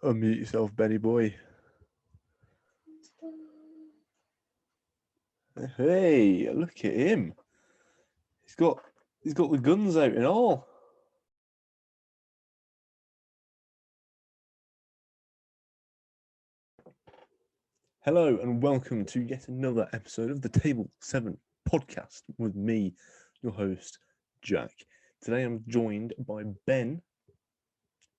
Unmute yourself, Benny boy. Hey, look at him. He's got the guns out and all. Hello and welcome to yet another episode of the Table 7 podcast with me, your host, Jack. Today I'm joined by Ben.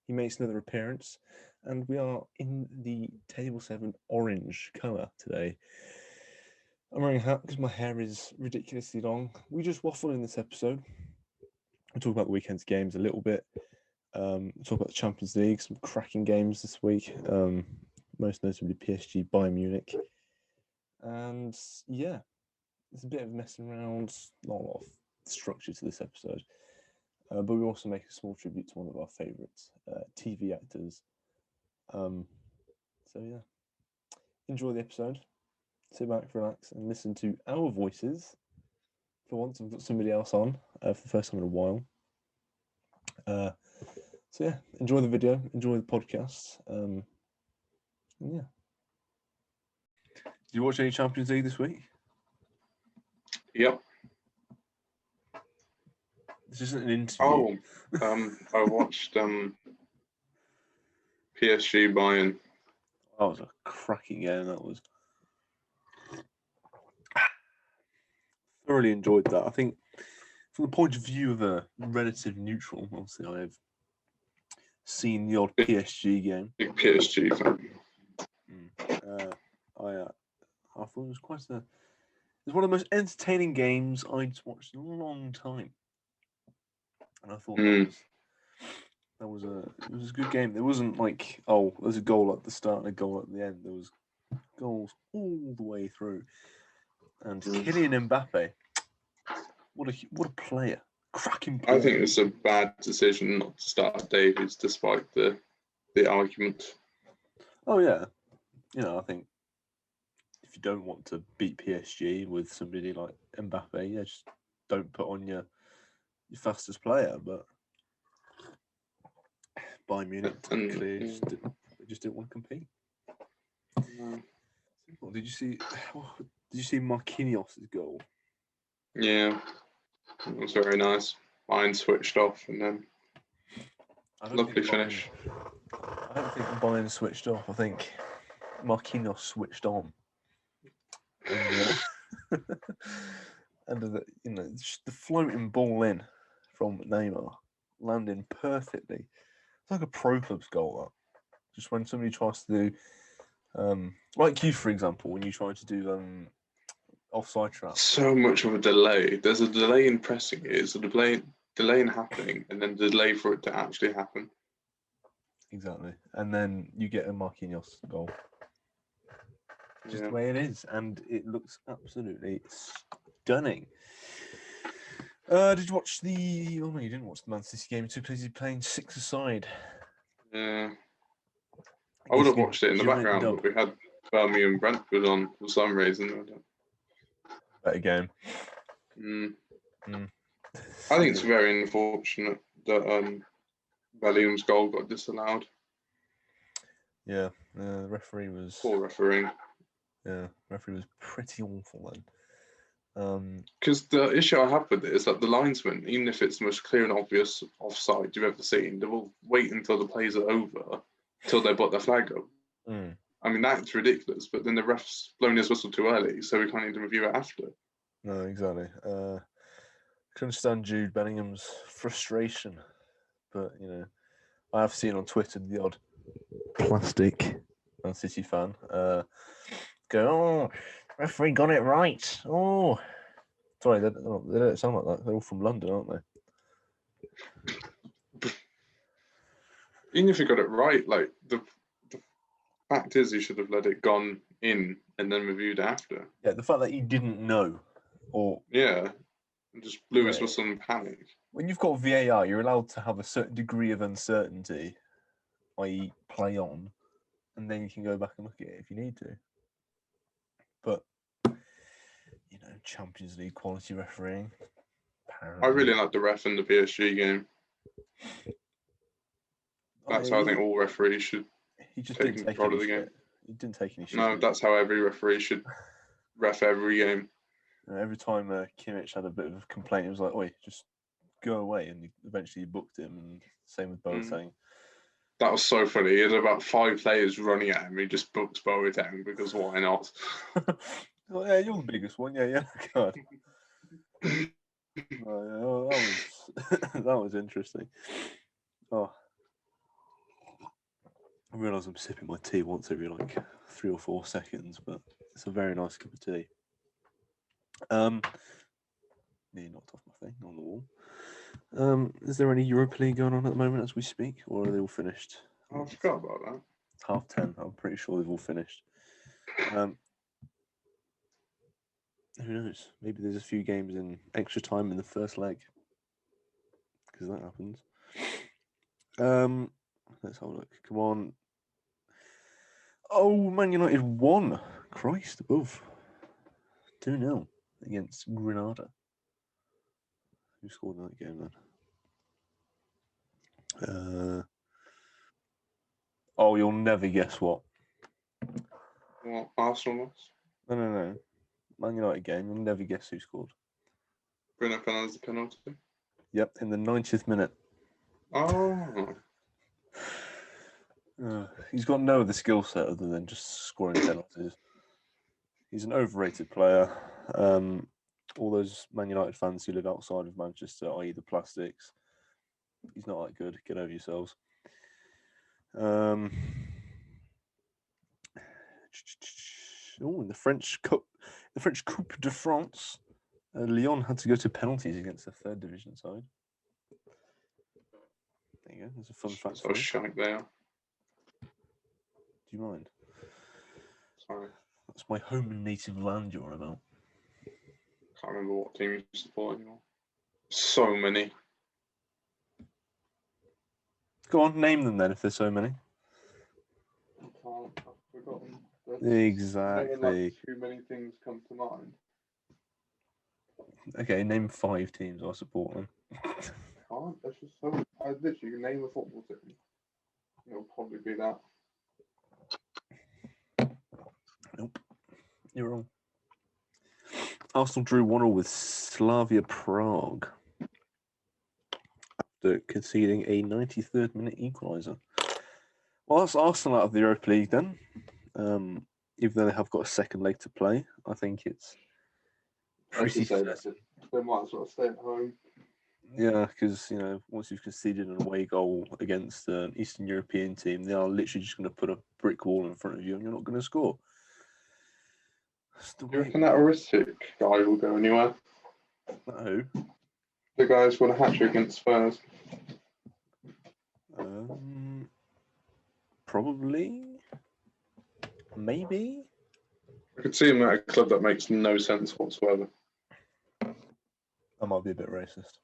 He makes another appearance, and we are in the Table 7 orange colour today. I'm wearing a hat because my hair is ridiculously long. We just waffle in this episode. We'll talk about the weekend's games a little bit. Talk about the Champions League, some cracking games this week. Most notably PSG Bayern Munich. And yeah, it's a bit of messing around, not a lot of structure to this episode. But we also make a small tribute to one of our favourite TV actors. So yeah, enjoy the episode. Sit back, relax, and listen to our voices. For once, I've got somebody else on for the first time in a while. So yeah, enjoy the video, enjoy the podcast. And yeah. Did you watch any Champions League this week? Yep. This isn't an interview. I watched PSG Bayern. That was a cracking game. That was. Thoroughly enjoyed that. I think from the point of view of a relative neutral, obviously I have seen the odd PSG game. Big PSG fan. I thought it was quite a. It was one of the most entertaining games I'd watched in a long time, and I thought it was a good game. There wasn't like, oh, there's a goal at the start and a goal at the end. There was goals all the way through, and Kylian Mbappe, what a player, cracking player. I think it's a bad decision not to start Davies, despite the argument. Oh yeah, I think if you don't want to beat PSG with somebody like Mbappe, yeah, just don't put on your fastest player. But Bayern Munich clearly just didn't want to compete. No. Well, did you see Marquinhos' goal? Yeah, it was very nice. Mine switched off and then lovely finish. I don't think Bayern switched off. I think Marquinhos switched on. And the floating ball in from Neymar landing perfectly. It's like a pro club's goal. That just when somebody tries to do, like you for example, when you try to do offside trap. So much of a delay. There's a delay in pressing it. It's a delay in happening, and then the delay for it to actually happen. Exactly, and then you get a Marquinhos goal. Just the way it is, and it looks absolutely stunning. Did you watch the? Oh no, you didn't watch the Man City game. It took place. He's playing 6-a-side. Yeah, I would have watched it in the background, but we had Birmingham Brentford on for some reason. Better game. I think it's very unfortunate that Bellingham goal got disallowed. Yeah, the referee was poor refereeing. Yeah, referee was pretty awful then. Because the issue I have with it is that the linesman, even if it's the most clear and obvious offside you've ever seen, they will wait until the plays are over, till they put their flag up. I mean, that's ridiculous, but then the ref's blown his whistle too early, so we can't even review it after. No, exactly. I can understand Jude Bellingham's frustration, but, I have seen on Twitter the odd plastic Man City fan go, oh, referee got it right. Oh, sorry, they don't sound like that. They're all from London, aren't they? Even if he got it right, like the fact is, he should have let it gone in and then reviewed after. Yeah, the fact that he didn't know, or just blew his whistle in panic. When you've got VAR, you're allowed to have a certain degree of uncertainty, i.e., play on, and then you can go back and look at it if you need to. But Champions League quality refereeing. Apparently. I really like the ref in the PSG game. That's how I think all referees should He just taking didn't take control any of the game. shit. He didn't take any shit. No, that's how every referee should ref every game. Every time Kimmich had a bit of a complaint, he was like, "Oi, just go away," and eventually he booked him. And same with Boateng. That was so funny. He had about 5 players running at him. He just booked Boateng because why not? Well, yeah, you're the biggest one. Yeah, God. That was interesting. Oh, I realise I'm sipping my tea once every 3 or 4 seconds, but it's a very nice cup of tea. Nearly knocked off my thing on the wall. Is there any Europa League going on at the moment as we speak, or are they all finished? Oh, I forgot about that. 10:30. I'm pretty sure they've all finished. Who knows? Maybe there's a few games in extra time in the first leg, because that happens. Let's have a look. Come on. Oh, Man United won. Christ above. 2-0 against Granada. Who scored in that game then? Oh, you'll never guess what. What, Arsenal lost? No. Man United game. You'll never guess who scored. Bruno Fernandes penalty. Yep, in the 90th minute. Oh. He's got no other skill set other than just scoring penalties. He's an overrated player. All those Man United fans who live outside of Manchester, i.e. the Plastics, he's not that good. Get over yourselves. In the French Coupe de France, Lyon had to go to penalties against the 3rd division side. There you go. There's a fun fact. So shite there. Do you mind? Sorry. That's my home and native land you're on about. Can't remember what team you support anymore. So many. Go on, name them then if there's so many. I can't. I've forgotten. Exactly. Too many things come to mind. Okay, name 5 teams. I support them. Can't. That's just so. I literally can name a football team. It'll probably be that. Nope. You're wrong. Arsenal drew 1-1 with Slavia Prague after conceding a 93rd minute equaliser. Well, that's Arsenal out of the Europa League then. Even though they have got a second leg to play, I think it's pretty They might as well stay at home. Yeah, because once you've conceded an away goal against an Eastern European team, they are literally just going to put a brick wall in front of you, and you're not going to score. Do you reckon that Ritter guy will go anywhere? No. The guy who's won a hat-trick against Spurs. Probably. Maybe. I could see him at a club that makes no sense whatsoever. I might be a bit racist.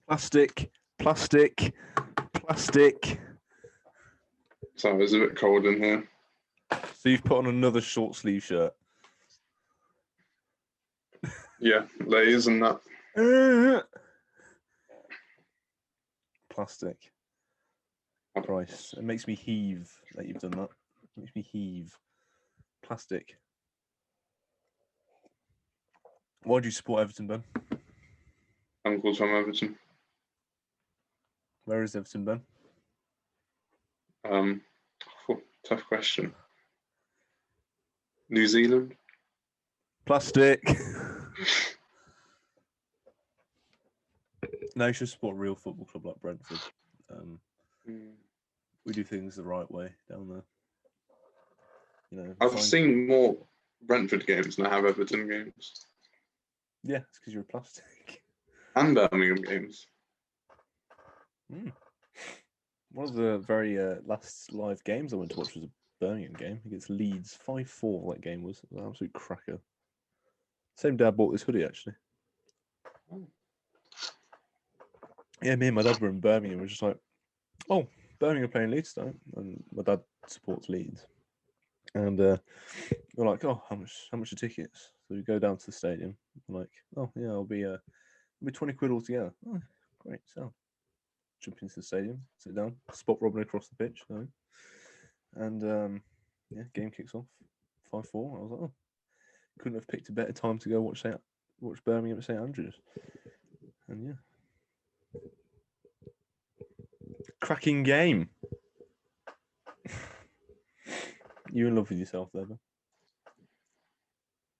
Plastic. So it's a bit cold in here. So you've put on another short sleeve shirt. Yeah, layers and that. Plastic. Christ, it makes me heave that you've done that. It makes me heave. Plastic. Why do you support Everton, Ben? Uncle's from Everton. Where is Everton, Ben? Tough question. New Zealand? Plastic. No, you should support a real football club like Brentford. We do things the right way down there. I've seen more Brentford games than I have Everton games. Yeah, it's because you're a plastic. And Birmingham games. One of the very last live games I went to watch was a Birmingham game against Leeds. 5-4 that game was. It was an absolute cracker. Same day I bought this hoodie, actually. Yeah, me and my dad were in Birmingham. We were just like, oh, Birmingham playing Leeds tonight, and my dad supports Leeds. And we're like, oh, how much are tickets? So we go down to the stadium. I'm like, oh yeah, it'll be 20 quid altogether. Oh, great, so jump into the stadium, sit down, spot robbing across the pitch, and game kicks off 5-4. I was like, oh, couldn't have picked a better time to go watch Birmingham at St Andrews. And yeah, cracking game. You in love with yourself there, Ben?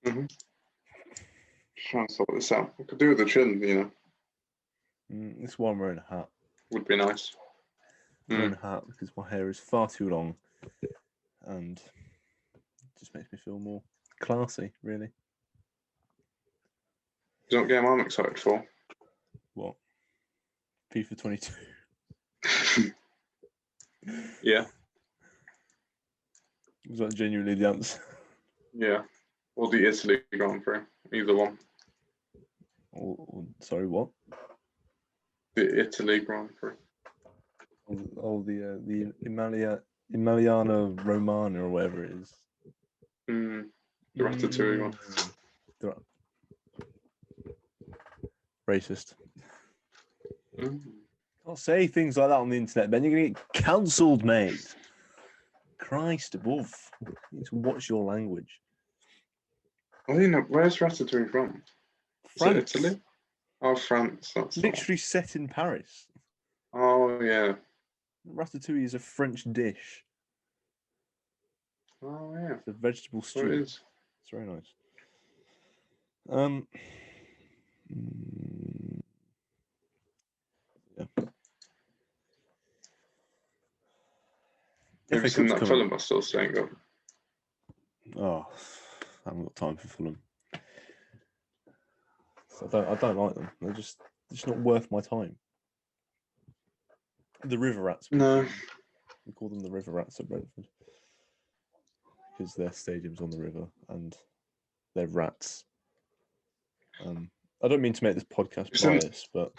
Mm-hmm. Trying to sort this out. I could do with the chin, This is why I'm wearing a hat. Would be nice. I'm wearing a hat because my hair is far too long, and it just makes me feel more classy, really. You know what game I'm excited for? What? FIFA 22. Yeah. Was that genuinely the answer? Yeah. Or the Italy Grand Prix. Either one. Sorry, what? The Italy Grand Prix. The Emiliano Romana or whatever it is. The Ratatouille one. Racist. Can't say things like that on the internet, Ben. You're going to get cancelled, mate. Christ above. You need to watch your language. I don't know. Where's Ratatouille from? France. Is it Italy? Oh, France. That's literally set in Paris. Oh, yeah. Ratatouille is a French dish. Oh, yeah. It's a vegetable stew. It is. It's very nice. Yeah. Have you seen that Fulham are still staying up? Oh, I haven't got time for Fulham. I don't like them. They're just not worth my time. The River Rats. No. We call them the River Rats at Brentford because their stadium's on the river and they're rats. I don't mean to make this podcast biased, but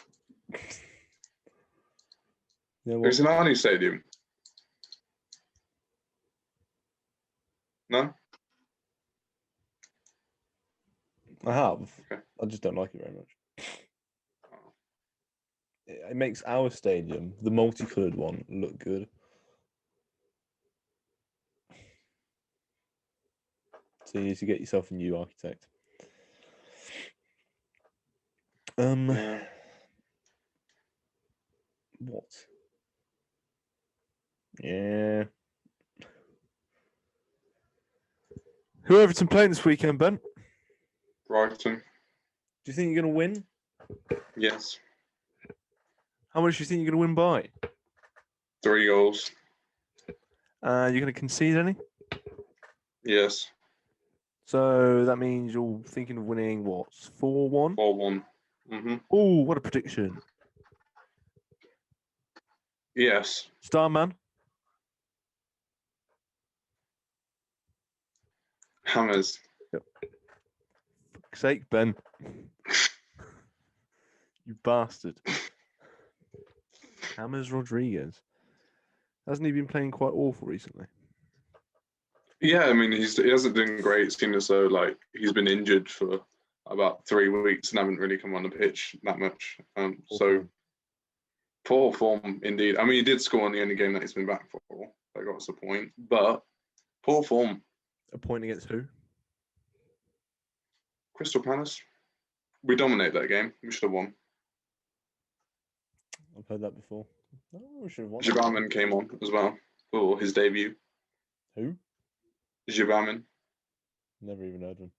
yeah, There's an Arnie Stadium. No? I have. Okay. I just don't like it very much. It makes our stadium, the multicoloured one, look good. So you need to get yourself a new architect. Yeah. What? Yeah. Who Everton playing this weekend, Ben? Brighton. Do you think you're going to win? Yes. How much do you think you're going to win by? 3 goals. You're going to concede any? Yes. So that means you're thinking of winning what? 4-1? 4-1. Mm-hmm. Oh, what a prediction. Yes. Starman? Hammers. Yep. Fuck's sake, Ben. You bastard. Hammers Rodriguez. Hasn't he been playing quite awful recently? Yeah, I mean, he hasn't been great. It seems as though he's been injured for about 3 weeks and haven't really come on the pitch that much. So poor form indeed. I mean, he did score in the only game that he's been back for. That got us a point, but poor form. A point against who? Crystal Palace. We dominate that game. We should have won. I've heard that before. Oh, we should have won. Jabarman came on as well for his debut. Who? Jabarman. Never even heard of him.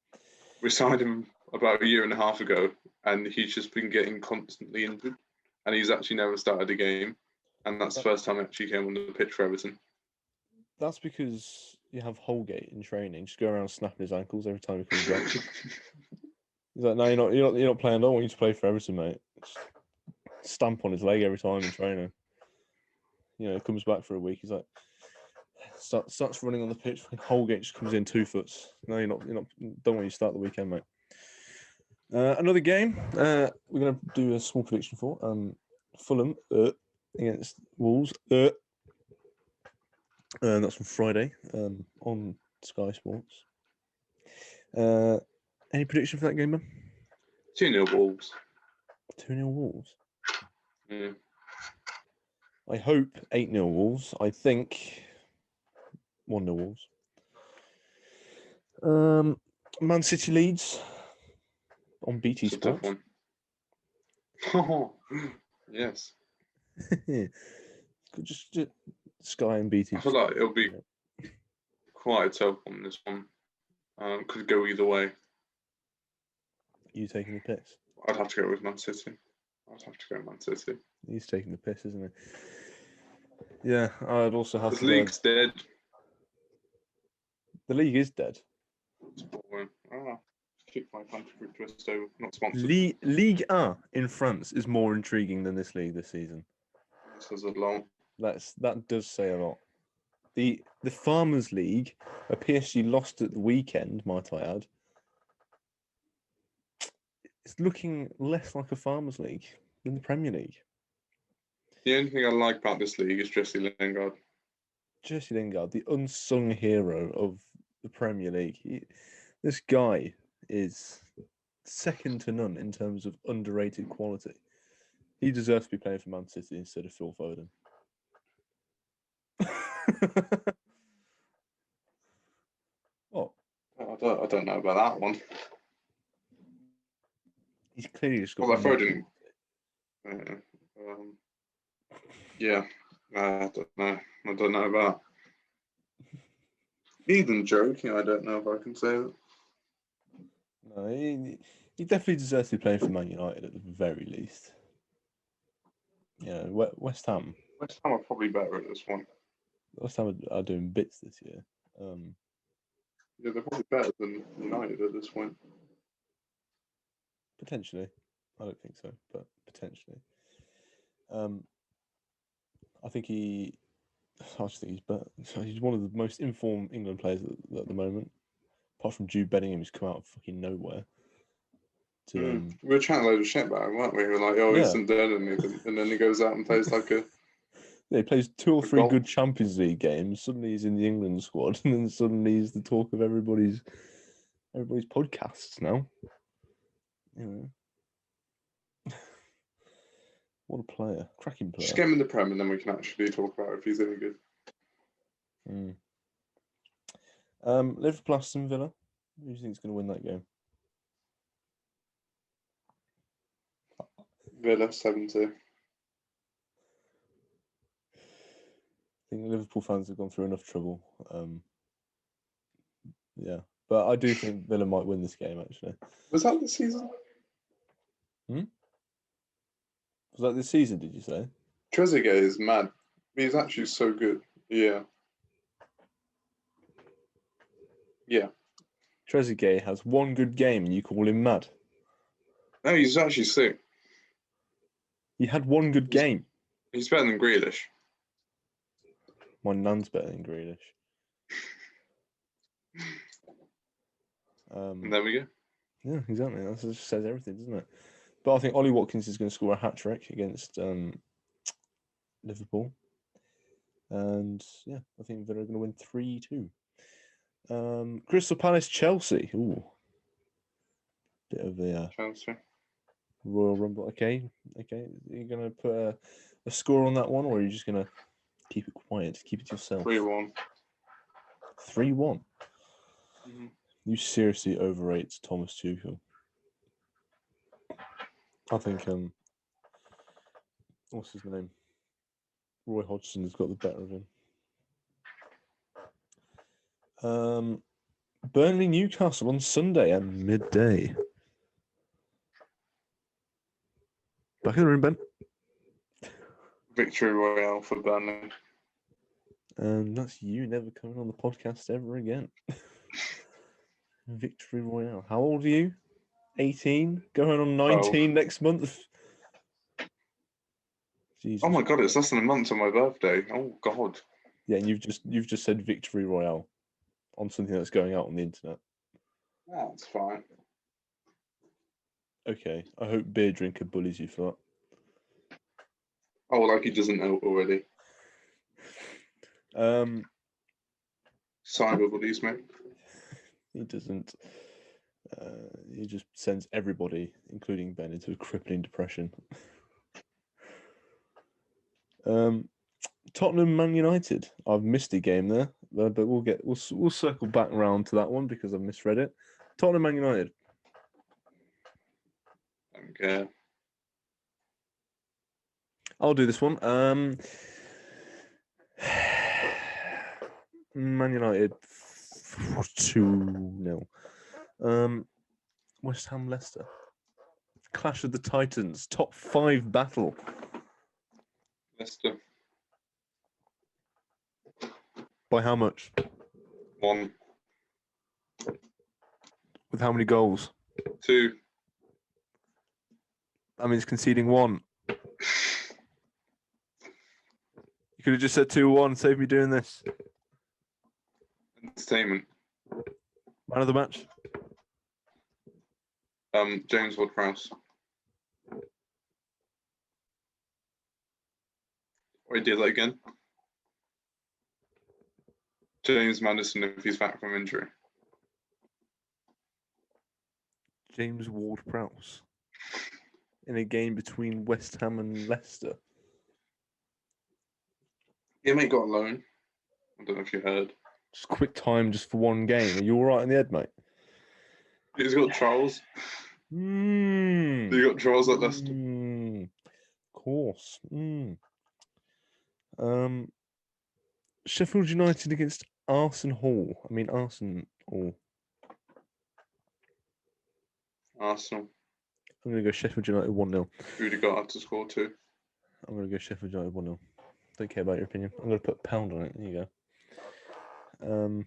We signed him about 1.5 years ago, and he's just been getting constantly injured. And he's actually never started a game. And that's the first time he actually came on the pitch for Everton. That's because you have Holgate in training. Just go around snapping his ankles every time he comes back. He's like, no, you're not playing. I don't want you to play for Everton, mate. Just stamp on his leg every time in training. Comes back for a week. He's like, starts running on the pitch. Holgate just comes in 2 foot. No, you're not. Don't want you to start the weekend, mate. Another game. We're going to do a small prediction for Fulham against Wolves. That's on Friday on Sky Sports. Any prediction for that game, man? 2-0 Wolves. 2-0 Wolves. Yeah. I hope 8-0 Wolves. I think 1-0 Wolves. Man City leads on BT It's a tough Sport. one. Yes. just Sky and BT. I feel like it'll be quite a tough one, this one. Could go either way. You taking the piss? I'd have to go with Man City. He's taking the piss, isn't he? Yeah, I'd also have to. The league's dead. The league is dead. It's boring. Oh, kick my country twist over. Not sponsored. Ligue 1 in France is more intriguing than this league this season. This is a long. That does say a lot. The Farmers League, where PSG lost at the weekend, might I add, it's looking less like a Farmers League than the Premier League. The only thing I like about this league is Jesse Lingard. Jesse Lingard, the unsung hero of the Premier League. This guy is second to none in terms of underrated quality. He deserves to be playing for Man City instead of Phil Foden. What? I don't know about that one. He's clearly just got. Well, Foden. Yeah, I don't know about. Even joking, I don't know if I can say that. No, he definitely deserves to be playing for Man United at the very least. Yeah, West Ham. West Ham are probably better at this one. West Ham are doing bits this year. Yeah, they're probably better than United at this point. Potentially. I don't think so, but potentially. I think I just think he's better. He's one of the most informed England players at the moment. Apart from Jude Bellingham, who's come out of fucking nowhere. We were chatting a load of shit about him, weren't we? We were like, oh, he's dead, and then he goes out and plays like a... Yeah, he plays 2 or 3 good Champions League games. Suddenly he's in the England squad, and then suddenly he's the talk of everybody's podcasts now. You know. What a player. Cracking player. Just get him in the Prem, and then we can actually talk about if he's any good. Liverpool Aston Villa. Who do you think is going to win that game? Villa 7-2. I think Liverpool fans have gone through enough trouble. Yeah, but I do think Villa might win this game, actually. Was that this season? Was that this season, did you say? Trezeguet is mad. He's actually so good. Yeah. Yeah. Trezeguet has 1 good game and you call him mad? No, he's actually sick. He had 1 good game. He's better than Grealish. My nan's better than Grealish. And there we go. Yeah, exactly. That just says everything, doesn't it? But I think Ollie Watkins is going to score a hat-trick against Liverpool. And, yeah, I think Villa are going to win 3-2. Crystal Palace, Chelsea. Ooh. Bit of the Chelsea. Royal Rumble. Okay. Are you going to put a score on that one, or are you just going to keep it quiet? Keep it to yourself? 3-1. 3-1? Mm-hmm. You seriously overrate Thomas Tuchel. I think, what's his name? Roy Hodgson has got the better of him. Burnley Newcastle on Sunday at midday. Back in the room, Ben. Victory Royale for Burnley. And that's you never coming on the podcast ever again. Victory Royale. How old are you? 18? Going on 19 next month? Jesus. Oh my God, it's less than a month to my birthday. Oh God. Yeah, and you've just said Victory Royale on something that's going out on the internet. That's fine. Okay, I hope Beer Drinker bullies you for that. Oh, like he doesn't know already. Cyber bullies, mate. He doesn't. He just sends everybody, including Ben, into a crippling depression. Tottenham Man United. I've missed a game there, but we'll circle back around to that one because I've misread it. Tottenham Man United. Don't care. I'll do this one. Man United 2-0. West Ham Leicester. Clash of the Titans. Top 5 battle. Leicester. By how much? 1. With how many goals? 2. That means conceding 1. You could have just said 2-1. Save me doing this. Entertainment. Man of the match. James Ward-Prowse. Wait, do that again. James Maddison if he's back from injury. James Ward-Prowse. In a game between West Ham and Leicester. Yeah, mate, got a loan. I don't know if you heard. Just quick time just for one game. Are you all right in the head, mate? He's got trials. You got trials at Leicester. Of course. Sheffield United against Arsenal. Arsenal. I'm going to go Sheffield United 1-0. Rudy got to score 2. I'm going to go Sheffield United 1-0. Don't care about your opinion. I'm going to put £1 on it. There you go.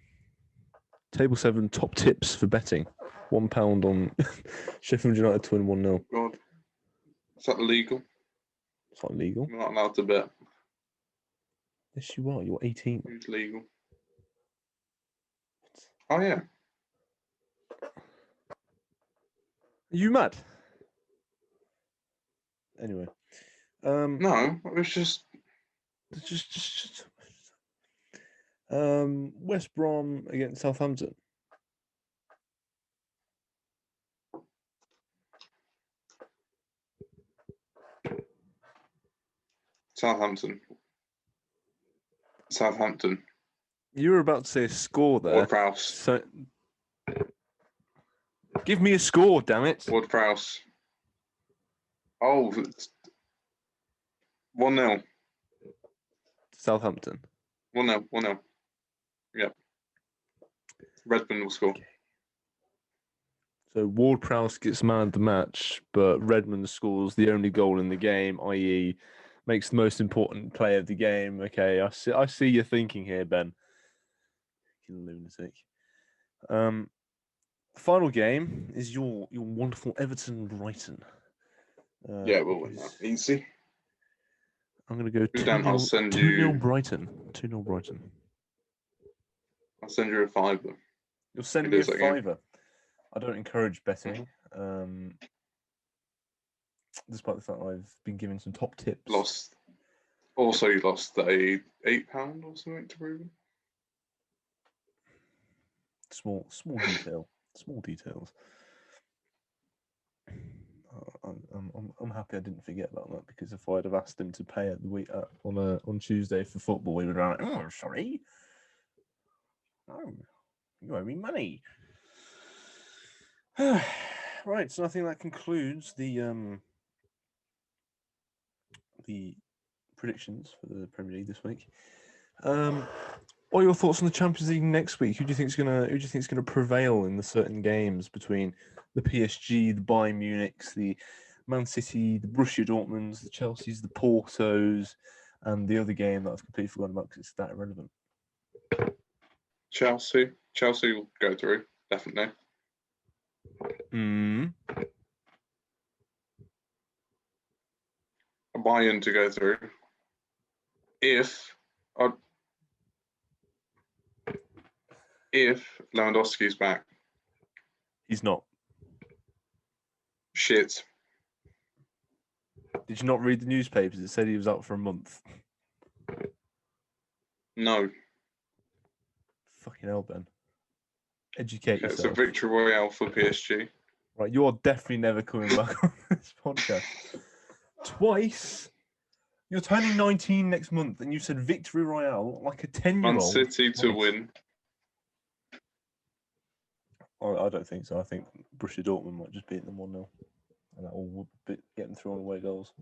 Table 7 top tips for betting. £1 on Sheffield United to win 1-0. God. Is that illegal? It's not legal. You're not allowed to bet. Yes, you are. You're 18. It's legal. Oh, yeah. Are you mad? Anyway. No, it was just... West Brom against Southampton. Southampton. You were about to say a score there. Ward-Prowse. So, give me a score, damn it. Ward-Prowse. Oh, 1-0. Southampton. 1-0. Yep. Redmond will score. So Ward-Prowse gets man of the match, but Redmond scores the only goal in the game, i.e. makes the most important play of the game. Okay, I see your thinking here, Ben. You lunatic. Final game is your wonderful Everton-Brighton. Yeah, we'll win that. Easy. I'm going to go 2-0 Brighton. 2-0 Brighton. I'll send you a £5. You'll send me a £5. I don't encourage betting, despite the fact I've been given some top tips. You lost a £8 or something to Ruben. Small detail. Small details. I'm happy I didn't forget about that, because if I'd have asked him to pay at the week on Tuesday for football, we would have been like, "Oh, sorry, oh, you owe me money." Right, so I think that concludes the predictions for the Premier League this week. What are your thoughts on the Champions League next week? Who do you think is gonna prevail in the certain games between the PSG, the Bayern Munichs, the Man City, the Borussia Dortmunds, the Chelseas, the Portos, and the other game that I've completely forgotten about because it's that irrelevant? Chelsea will go through, definitely. Bayern to go through. If Lewandowski's back. He's not. Shit. Did you not read the newspapers? It said he was out for a month. No. Fucking hell, Ben. Educate Okay, so yourself. victory royale for PSG. Right, you're definitely never coming back on this podcast. Twice. You're turning 19 next month, and you said victory royale like a 10-year-old. Man City to win. I don't think so. I think Borussia Dortmund might just beat them 1-0, and that will get them through on away goals.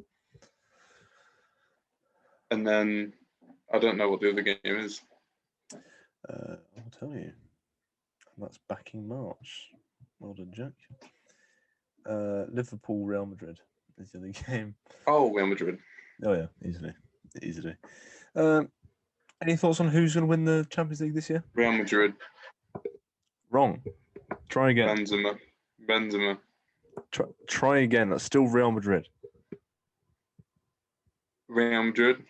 And then I don't know what the other game is. I'll tell you. And that's back in March. Well done, Jack. Liverpool, Real Madrid is the other game. Oh, Real Madrid. Oh yeah, easily. Any thoughts on who's going to win the Champions League this year? Real Madrid. Wrong. Try again. Benzema. Try again. That's still Real Madrid. Real Madrid.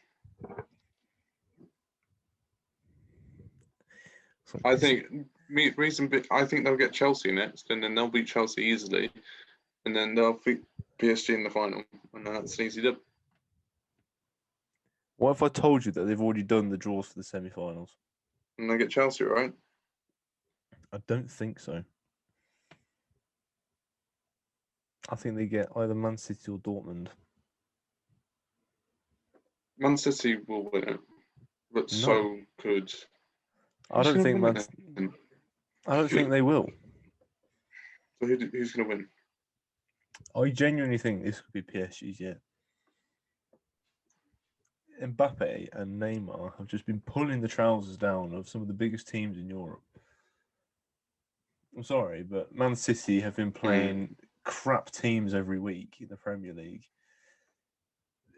I think they'll get Chelsea next, and then they'll beat Chelsea easily, and then they'll beat PSG in the final, and then that's an easy dub. What if I told you that they've already done the draws for the semi-finals? And they get Chelsea, right? I don't think so. I think they get either Man City or Dortmund. Man City will win it, but so could. I don't think they will. So who's going to win? I genuinely think this could be PSG's year. Mbappe and Neymar have just been pulling the trousers down of some of the biggest teams in Europe. I'm sorry, but Man City have been playing crap teams every week in the Premier League.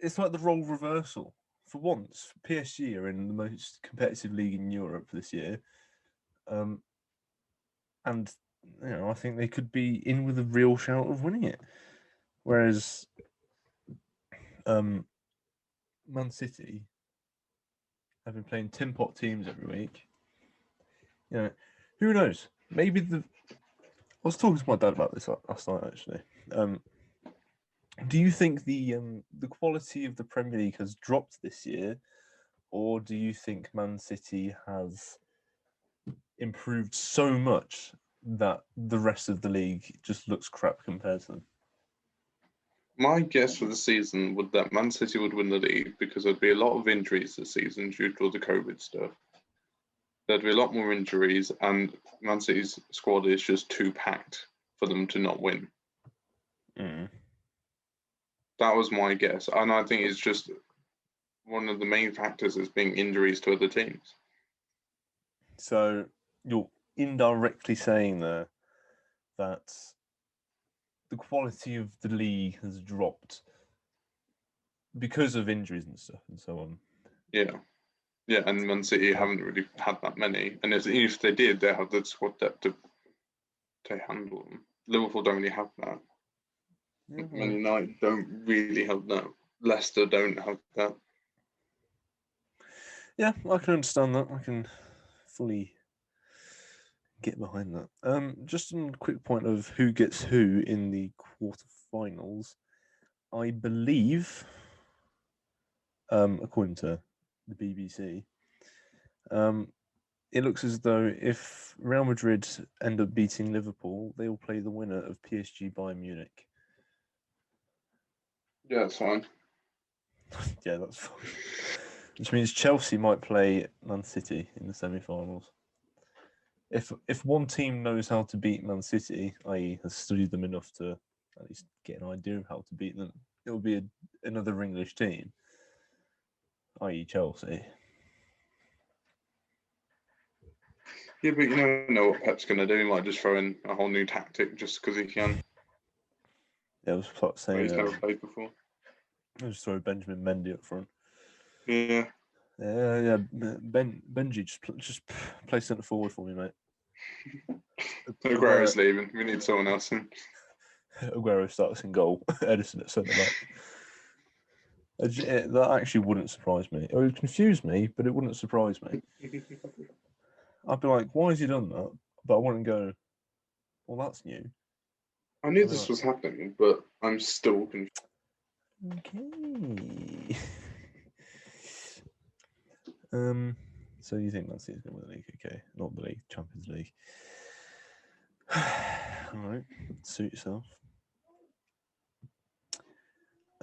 It's like the role reversal. For once, PSG are in the most competitive league in Europe this year. And I think they could be in with a real shout of winning it. Whereas Man City have been playing tin pot teams every week. Who knows? Maybe I was talking to my dad about this last night, actually. Do you think the quality of the Premier League has dropped this year, or do you think Man City has improved so much that the rest of the league just looks crap compared to them? My guess for the season would that Man City would win the league because there'd be a lot of injuries this season due to all the COVID stuff. There'd be a lot more injuries, and Man City's squad is just too packed for them to not win. That was my guess, and I think it's just one of the main factors is being injuries to other teams. So you're indirectly saying there that the quality of the league has dropped because of injuries and stuff and so on. Yeah, and Man City haven't really had that many, and if they did, they have the squad depth to handle them. Liverpool don't really have that. Man United don't really have that. Leicester don't have that. Yeah, I can understand that. I can fully get behind that. Just a quick point of who gets who in the quarterfinals. I believe, according to the BBC, it looks as though if Real Madrid end up beating Liverpool, they will play the winner of PSG Bayern Munich. Yeah, that's fine. Yeah, that's fine. Which means Chelsea might play Man City in the semi-finals. If one team knows how to beat Man City, i.e. has studied them enough to at least get an idea of how to beat them, it will be another English team, i.e. Chelsea. Yeah, but you never know what Pep's going to do. He might just throw in a whole new tactic just because he can. Yeah, I was saying he's never played before. I'll just throw Benjamin Mendy up front. Yeah. Benji, just play centre forward for me, mate. Aguero's leaving. We need someone else in. Aguero starts in goal. Edison at centre back. That actually wouldn't surprise me. It would confuse me, but it wouldn't surprise me. I'd be like, why has he done that? But I wouldn't go, well, that's new. I knew this was happening, but I'm still confused. Okay. So you think Man City's going to win the league? Okay, not the league, Champions League. All right, suit yourself.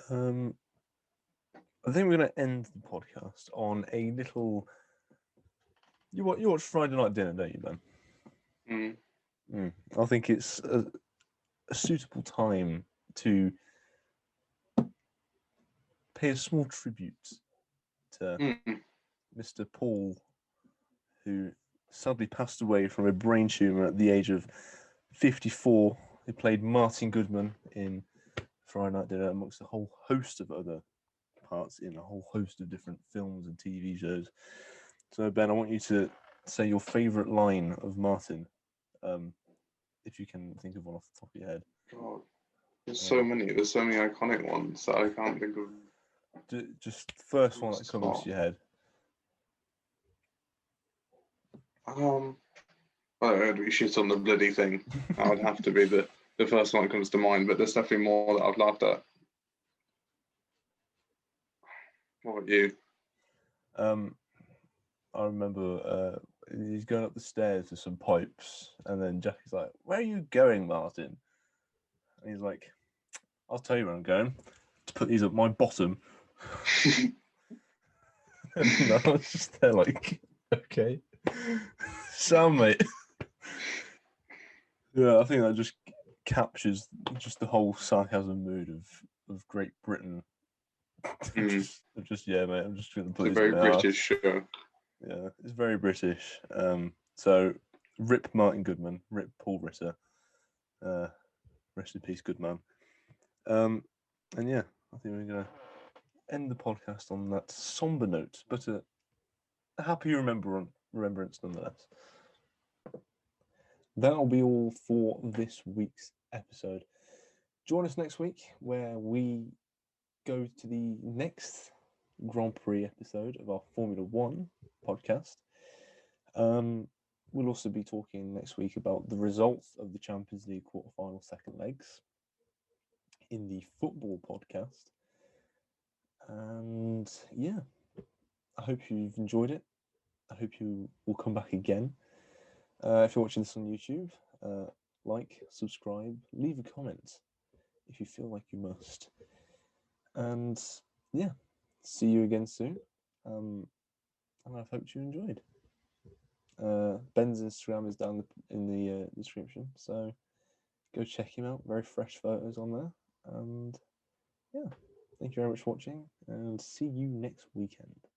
I think we're going to end the podcast on a little. You watch Friday Night Dinner, don't you, Ben? I think it's a suitable time to pay a small tribute to Mr. Paul, who sadly passed away from a brain tumor at the age of 54. He played Martin Goodman in Friday Night Dinner amongst a whole host of other parts in a whole host of different films and TV shows. So, Ben, I want you to say your favourite line of Martin, if you can think of one off the top of your head. God, there's so many. There's so many iconic ones that I can't think of. Just the first one that comes to your head. I don't know, we shit on the bloody thing. That would have to be the first one that comes to mind, but there's definitely more that I've laughed at. What about you? I remember he's going up the stairs with some pipes, and then Jackie's like, "Where are you going, Martin?" And he's like, "I'll tell you where I'm going. To put these up my bottom." And I was just there like, okay. Sound, mate. Yeah, I think that just captures just the whole sarcasm mood of Great Britain. Just yeah, mate. I'm just going to put it's a very British show. Yeah, it's very British. So rip Martin Goodman, rip Paul Ritter. Rest in peace, good man. And yeah, I think we're gonna end the podcast on that somber note, but a happy remembrance nonetheless. That'll be all for this week's episode. Join us next week where we go to the next Grand Prix episode of our Formula One podcast. We'll also be talking next week about the results of the Champions League quarterfinal second legs in the football podcast. And yeah, I hope you've enjoyed it. I hope you will come back again. If you're watching this on YouTube, like, subscribe, leave a comment if you feel like you must. And yeah, see you again soon. And I hope you enjoyed. Ben's Instagram is down in the description, so go check him out. Very fresh photos on there. And yeah, thank you very much for watching, and see you next weekend.